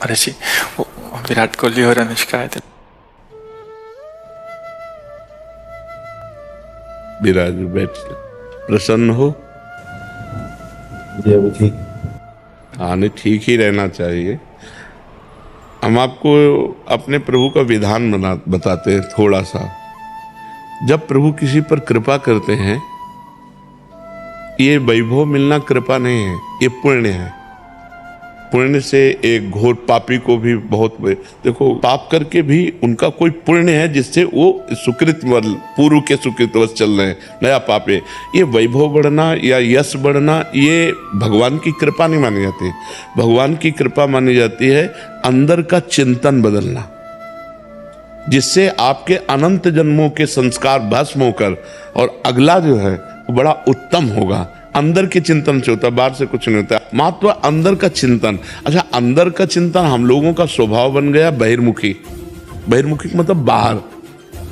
महर्षि, वो विराट कोहली और अनुष्का आए थे। विराज बैठ, प्रसन्न हो? जी अभी ठीक। हाँ, नहीं, ठीक ही रहना चाहिए। हम आपको अपने प्रभु का विधान बताते हैं थोड़ा सा। जब प्रभु किसी पर कृपा करते हैं, ये वैभव मिलना कृपा नहीं है, ये पुण्य है। पुण्य से एक घोर पापी को भी बहुत, देखो, पाप करके भी उनका कोई पुण्य है जिससे वो सुकृत पूर्व के सुकृतवश चल रहे हैं, नया पाप है। ये वैभव बढ़ना या यश बढ़ना, ये भगवान की कृपा नहीं मानी जाती। भगवान की कृपा मानी जाती है अंदर का चिंतन बदलना, जिससे आपके अनंत जन्मों के संस्कार भस्म होकर और अगला जो है वो बड़ा उत्तम होगा। अंदर के चिंतन से होता, बाहर से कुछ नहीं होता। मात्र अंदर का चिंतन। अच्छा, अंदर का चिंतन हम लोगों का स्वभाव बन गया बहिर्मुखी। बहिर्मुखी मतलब बाहर,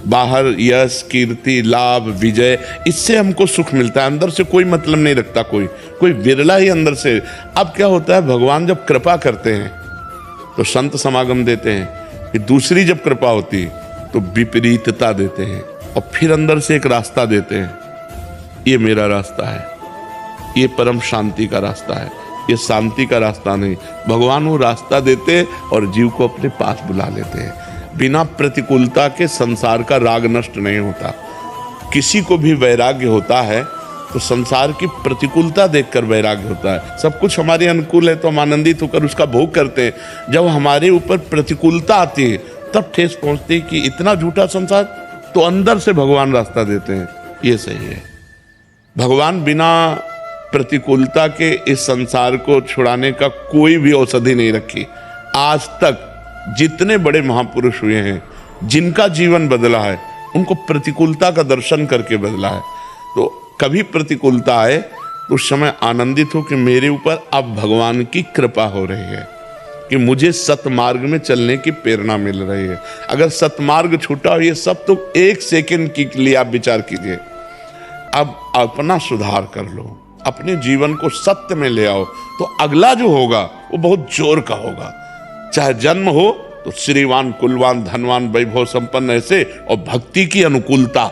बाहर यश, कीर्ति, लाभ, विजय, इससे हमको सुख मिलता है। अंदर से कोई मतलब नहीं रखता, कोई विरला ही अंदर से। अब क्या होता है, भगवान जब कृपा करते हैं तो संत समागम देते हैं, फिर दूसरी जब कृपा होती तो विपरीतता देते हैं, और फिर अंदर से एक रास्ता देते हैं, ये मेरा रास्ता है, ये परम शांति का रास्ता है, ये शांति का रास्ता नहीं। भगवान वो रास्ता देते और जीव को अपने पास बुला लेते हैं। बिना प्रतिकूलता के संसार का राग नष्ट नहीं होता। किसी को भी वैराग्य होता है तो संसार की प्रतिकूलता देखकर वैराग्य होता है। सब कुछ हमारे अनुकूल है तो हम आनंदित होकर उसका भोग करते हैं। जब हमारे ऊपर प्रतिकूलता आती है तब ठेस पहुंचती है कि इतना झूठा संसार, तो अंदर से भगवान रास्ता देते हैं, ये सही है। भगवान बिना प्रतिकूलता के इस संसार को छुड़ाने का कोई भी औषधि नहीं रखी। आज तक जितने बड़े महापुरुष हुए हैं, जिनका जीवन बदला है, उनको प्रतिकूलता का दर्शन करके बदला है। तो कभी प्रतिकूलता आए तो उस समय आनंदित हो कि मेरे ऊपर अब भगवान की कृपा हो रही है, कि मुझे सतमार्ग में चलने की प्रेरणा मिल रही है। अगर सतमार्ग छूटा हो, ये सब तो एक सेकंड के लिए आप विचार कीजिए। अब अपना सुधार कर लो, अपने जीवन को सत्य में ले आओ, तो अगला जो होगा वो बहुत जोर का होगा। चाहे जन्म हो तो श्रीवान, कुलवान, धनवान, वैभव संपन्न ऐसे, और भक्ति की अनुकूलता,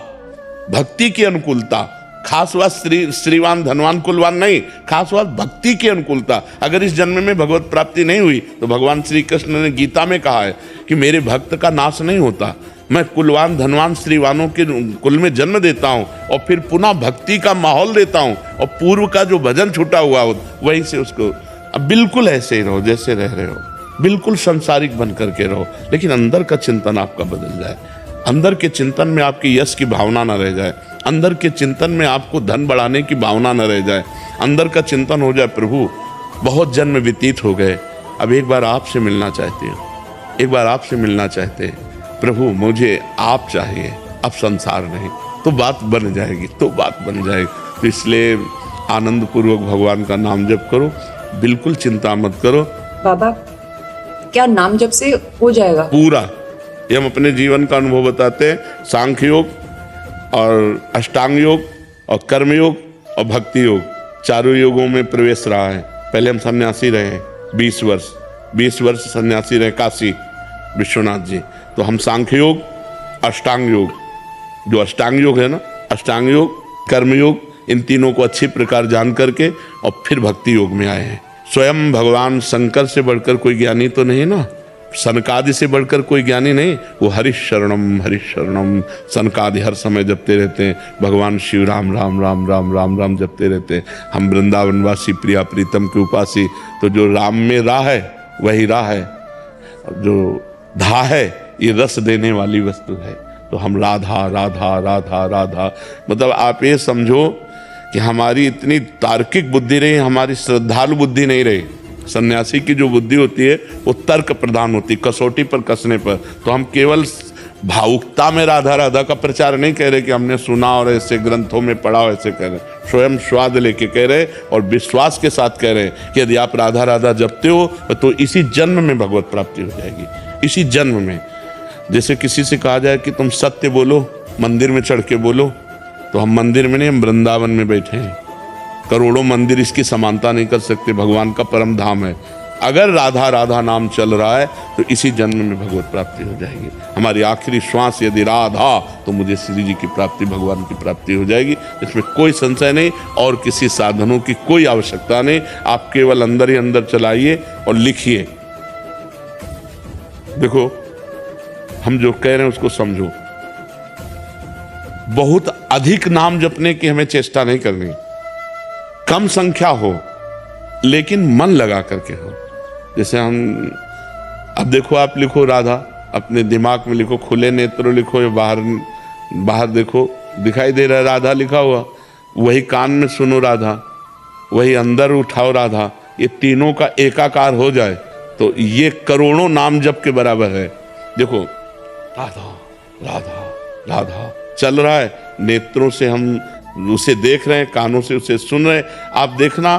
भक्ति की अनुकूलता। खास बात श्रीवान, धनवान, कुलवान नहीं, खास बात भक्ति की अनुकूलता। अगर इस जन्म में भगवत प्राप्ति नहीं हुई तो भगवान श्री कृष्ण ने गीता में कहा है कि मेरे भक्त का नाश नहीं होता। मैं कुलवान, धनवान, श्रीवानों के कुल में जन्म देता हूँ और फिर पुनः भक्ति का माहौल देता हूँ, और पूर्व का जो भजन छूटा हुआ हो वहीं से उसको। अब बिल्कुल ऐसे ही रहो जैसे रह रहे हो, बिल्कुल संसारिक बन करके रहो, लेकिन अंदर का चिंतन आपका बदल जाए। अंदर के चिंतन में आपकी यश की भावना न रह जाए, अंदर के चिंतन में आपको धन बढ़ाने की भावना न रह जाए। अंदर का चिंतन हो जाए, प्रभु बहुत जन्म व्यतीत हो गए, अब एक बार आपसे मिलना चाहते हो, एक बार आपसे मिलना चाहते हैं प्रभु, मुझे आप चाहिए, अब संसार नहीं, तो बात बन जाएगी, तो बात बन जाएगी। तो इसलिए आनंद पूर्वक भगवान का नाम जप करो, बिल्कुल चिंता मत करो। बाबा, क्या नाम जप से हो जाएगा पूरा? ये हम अपने जीवन का अनुभव बताते हैं। सांख्य योग और अष्टांग योग और कर्म योग और भक्ति योग, चारों योगों में प्रवेश रहा है। पहले हम सन्यासी रहे 20 वर्ष सन्यासी रहे काशी विश्वनाथ जी। तो हम सांख्य योग, अष्टांग योग, जो अष्टांग योग है ना, अष्टांग योग, कर्म योग, इन तीनों को अच्छी प्रकार जान करके और फिर भक्ति योग में आए हैं। स्वयं भगवान शंकर से बढ़कर कोई ज्ञानी तो नहीं ना, सनकादि से बढ़कर कोई ज्ञानी नहीं। वो हरिशरणम सनकादि हर समय जपते रहते हैं। भगवान शिव राम राम राम राम राम राम जपते रहते हैं। हम वृंदावनवासी प्रिया प्रीतम के उपासी, तो जो राम में राह है वही राह है, जो धा है ये रस देने वाली वस्तु है। तो हम राधा राधा राधा राधा, मतलब आप ये समझो कि हमारी इतनी तार्किक बुद्धि रही, हमारी श्रद्धालु बुद्धि नहीं रही। सन्यासी की जो बुद्धि होती है वो तर्क प्रधान होती, कसौटी पर कसने पर। तो हम केवल भावुकता में राधा राधा का प्रचार नहीं कह रहे कि हमने सुना और ऐसे ग्रंथों में पढ़ा, ऐसे कह रहे, स्वयं स्वाद लेके कह रहे और विश्वास के साथ कह रहे कि यदि आप राधा राधा जपते हो तो इसी जन्म में भगवत प्राप्ति हो जाएगी, इसी जन्म में। जैसे किसी से कहा जाए कि तुम सत्य बोलो, मंदिर में चढ़ के बोलो, तो हम मंदिर में नहीं, हम वृंदावन में बैठे हैं। करोड़ों मंदिर इसकी समानता नहीं कर सकते, भगवान का परम धाम है। अगर राधा राधा नाम चल रहा है तो इसी जन्म में भगवत प्राप्ति हो जाएगी। हमारी आखिरी श्वास यदि राधा, तो मुझे श्री जी की प्राप्ति, भगवान की प्राप्ति हो जाएगी। इसमें कोई संशय नहीं और किसी साधनों की कोई आवश्यकता नहीं। आप केवल अंदर ही अंदर चलाइए और लिखिए। देखो, हम जो कह रहे हैं उसको समझो। बहुत अधिक नाम जपने की हमें चेष्टा नहीं करनी, कम संख्या हो लेकिन मन लगा करके हो। जैसे हम, अब देखो, आप लिखो राधा, अपने दिमाग में लिखो, खुले नेत्र लिखो या बाहर देखो, दिखाई दे रहा है राधा लिखा हुआ, वही कान में सुनो राधा, वही अंदर उठाओ राधा। ये तीनों का एकाकार हो जाए तो ये करोड़ों नाम जप के बराबर है। देखो, राधा राधा राधा चल रहा है, नेत्रों से हम उसे देख रहे हैं, कानों से उसे सुन रहे हैं। आप देखना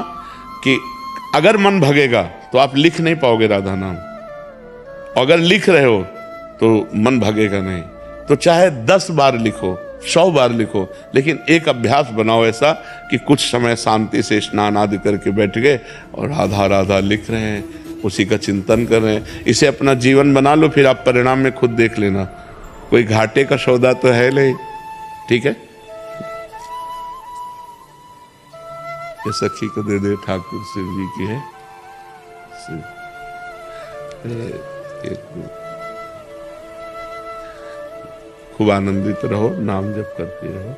कि अगर मन भगेगा तो आप लिख नहीं पाओगे राधा नाम, अगर लिख रहे हो तो मन भगेगा नहीं। तो चाहे 10 बार लिखो, 100 बार लिखो, लेकिन एक अभ्यास बनाओ ऐसा कि कुछ समय शांति से स्नान आदि करके बैठ गए और राधा राधा लिख रहे हैं, उसी का चिंतन कर रहे हैं। इसे अपना जीवन बना लो, फिर आप परिणाम में खुद देख लेना। कोई घाटे का सौदा तो है नहीं, ठीक है। ये सखी को दे दे, ठाकुर शिव जी की है। खूब आनंदित रहो, नाम जप करते रहो।